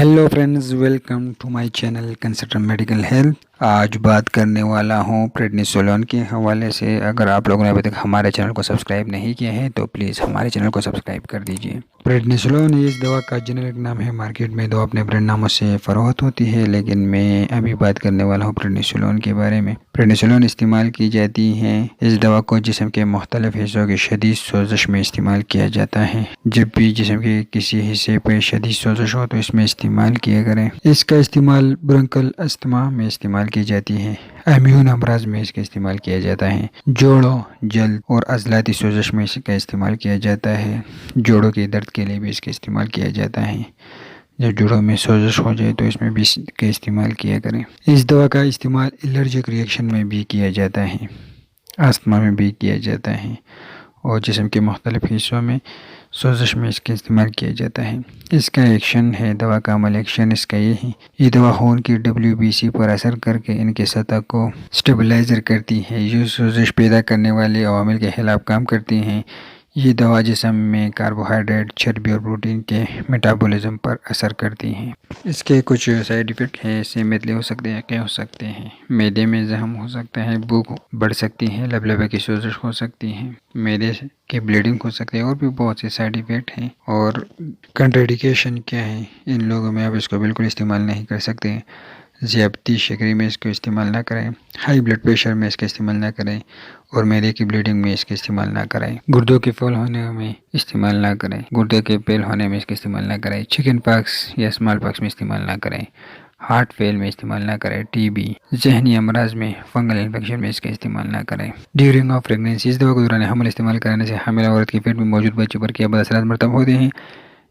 Hello friends, welcome to my channel consultant medical health. आज बात करने वाला हूँ प्रेडनिसोलोन के हवाले से। अगर आप लोगों ने अभी तक हमारे चैनल को सब्सक्राइब नहीं किया है तो प्लीज़ हमारे चैनल को सब्सक्राइब कर दीजिए। प्रेडनिसोलोन इस दवा का जेनेरिक नाम है। मार्केट में दवा अपने ब्रांड नामों से फरोख्त होती है, लेकिन मैं अभी बात करने वाला हूँ प्रेडनिसोलोन के बारे में। प्रेडनिसोलोन इस्तेमाल की जाती है। इस दवा को जिस्म के मुख्तलिफ हिस्सों की शदीद सोजश में इस्तेमाल किया जाता है। जब भी जिस्म के किसी हिस्से पर शदीद सोजश हो तो इसमें इस्तेमाल किया करें। इसका इस्तेमाल ब्रोंकल अस्थमा में इस्तेमाल की जाती है। इम्यून अमराज में इसका इस्तेमाल किया जाता है। जोड़ों, जल्द और अज़लाती सोजश में इसका इस्तेमाल किया जाता है। जोड़ों के दर्द के लिए भी इसका इस्तेमाल किया जाता है। जब जोड़ों में सोजश हो जाए तो इसमें भी इसका इस्तेमाल किया करें। इस दवा का इस्तेमाल एलर्जिक रिएक्शन में भी किया जाता है, अस्थमा में भी किया जाता है और जिस्म के मुख्तलिफ हिस्सों में सोजश में इसका इस्तेमाल किया जाता है। इसका एक्शन है, दवा का अमल एक्शन इसका ये है, ये दवा खून की WBC पर असर करके इनके सतह को स्टेबलाइजर करती है। ये सोजश पैदा करने वाले अवामिल के खिलाफ काम करती हैं। ये दवा जिस्म में कार्बोहाइड्रेट, चर्बी और प्रोटीन के मेटाबॉलिज्म पर असर करती हैं। इसके कुछ साइड इफ़ेक्ट हैं, इससे मैदे हो सकते हैं, क्या हो सकते हैं, मैदे में जख्म हो सकता है, भूख बढ़ सकती है, लबलबे की सोजश हो सकती है, मैदे की ब्लीडिंग हो सकती है और भी बहुत से साइड इफ़ेक्ट हैं। और कंट्राइंडिकेशन क्या है, इन लोगों में आप इसको बिल्कुल इस्तेमाल नहीं कर सकते। ज़्यादती शकरी में इसको इस्तेमाल ना करें, हाई ब्लड प्रेशर में इसका इस्तेमाल ना करें और मैदे की ब्लीडिंग में इसका इस्तेमाल ना करें। गुर्दों के फेल होने में इस्तेमाल ना करें, गुर्दे के फेल होने में इसका इस्तेमाल ना करें। चिकन पॉक्स या स्मॉल पॉक्स में इस्तेमाल ना करें। हार्ट फेल में इस्तेमाल ना करें। TB, जहनी अमराज में, फंगल इन्फेक्शन में इसका इस्तेमाल ना करें। ड्यूरिंग ऑफ प्रेगनेंसी, इस दवा को दौरान हमल इस्तेमाल करने से हामिला औरत के पेट में मौजूद बच्चे पर क्या बदअसरात मरतब होते हैं,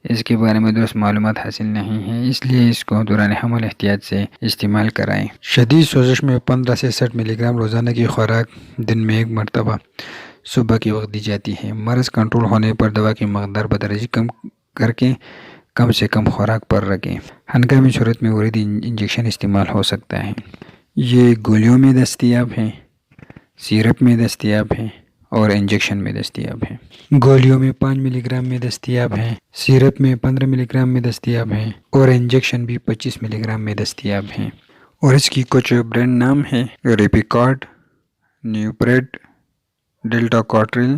इसके बारे में दुरुस्त मालूमात हासिल नहीं है, इसलिए इसको दौरान हमल एहतियात से इस्तेमाल कराएं। शदीद सोजश में 15 से 60 मिलीग्राम रोज़ाना की खुराक दिन में एक मरतबा सुबह के वक्त दी जाती है। मर्ज़ कंट्रोल होने पर दवा की मकदार बदरजी कम करके कम से कम खुराक पर रखें। हंगामी सूरत में वारिद इंजेक्शन इस्तेमाल हो सकता है। ये गोलियों में दस्तियाब हैं, सिरप में दस्तियाब हैं और इंजेक्शन में दस्तियाब हैं। गोलियों में 5 मिलीग्राम में दस्तियाब हैं, सिरप में 15 मिलीग्राम में दस्तियाब हैं और इंजेक्शन भी 25 मिलीग्राम में दस्तियाब हैं। और इसकी कुछ ब्रांड नाम है, रेपिकॉर्ड, न्यूप्रेड, डेल्टाकॉट्रिल,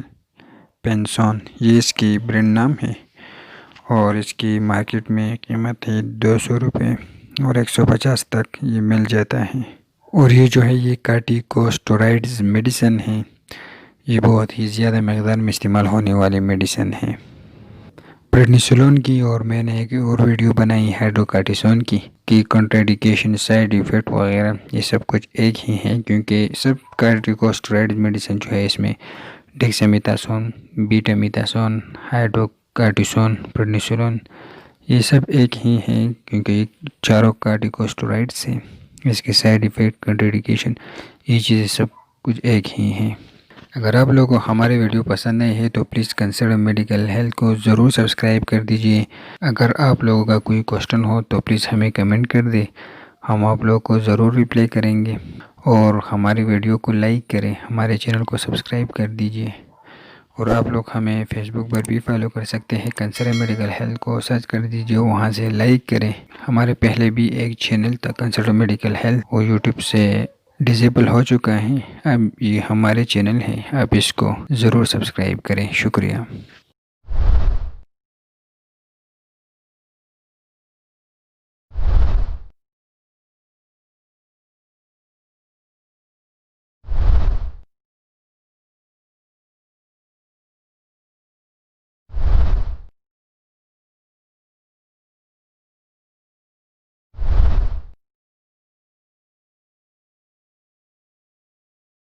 पेंसॉन, ये इसकी ब्रांड नाम है। और इसकी मार्केट में कीमत है 200 रुपये और 150 तक ये मिल जाता है। और ये जो है ये कार्टिकोस्टेरॉइड्स मेडिसिन है, ये बहुत ही ज़्यादा मकदार में इस्तेमाल होने वाली मेडिसिन है प्रेडनिसोलोन की। और मैंने एक और वीडियो बनाई हाइड्रोकार्टिसोन की कंट्राइंडिकेशन, साइड इफ़ेक्ट वगैरह ये सब कुछ एक ही है, क्योंकि सब कार्टिकोस्टेरॉइड मेडिसिन जो है इसमें डेक्सामेथासोन, बीटामेथासोन, हाइड्रोकार्टिसोन, प्रेडनिसोलोन ये सब एक ही हैं, क्योंकि चारों कार्टिकोस्टेरॉइड्स हैं। इसके साइड इफ़ेक्ट, कंट्राइंडिकेशन, ये चीज़ें सब कुछ एक ही हैं। अगर आप लोगों को हमारे वीडियो पसंद आए हैं तो प्लीज़ कंसल्टेंट मेडिकल हेल्थ को ज़रूर सब्सक्राइब कर दीजिए। अगर आप लोगों का कोई क्वेश्चन हो तो प्लीज़ हमें कमेंट कर दें, हम आप लोगों को ज़रूर रिप्लाई करेंगे। और हमारी वीडियो को लाइक करें, हमारे चैनल को सब्सक्राइब कर दीजिए। और आप लोग हमें फेसबुक पर भी फॉलो कर सकते हैं, कंसल्टेंट मेडिकल हेल्थ को सर्च कर दीजिए, वहाँ से लाइक करें। हमारे पहले भी एक चैनल था कंसल्टेंट मेडिकल हेल्थ, वो यूट्यूब से डिसेबल हो चुका है, अब ये हमारे चैनल है, आप इसको ज़रूर सब्सक्राइब करें। शुक्रिया।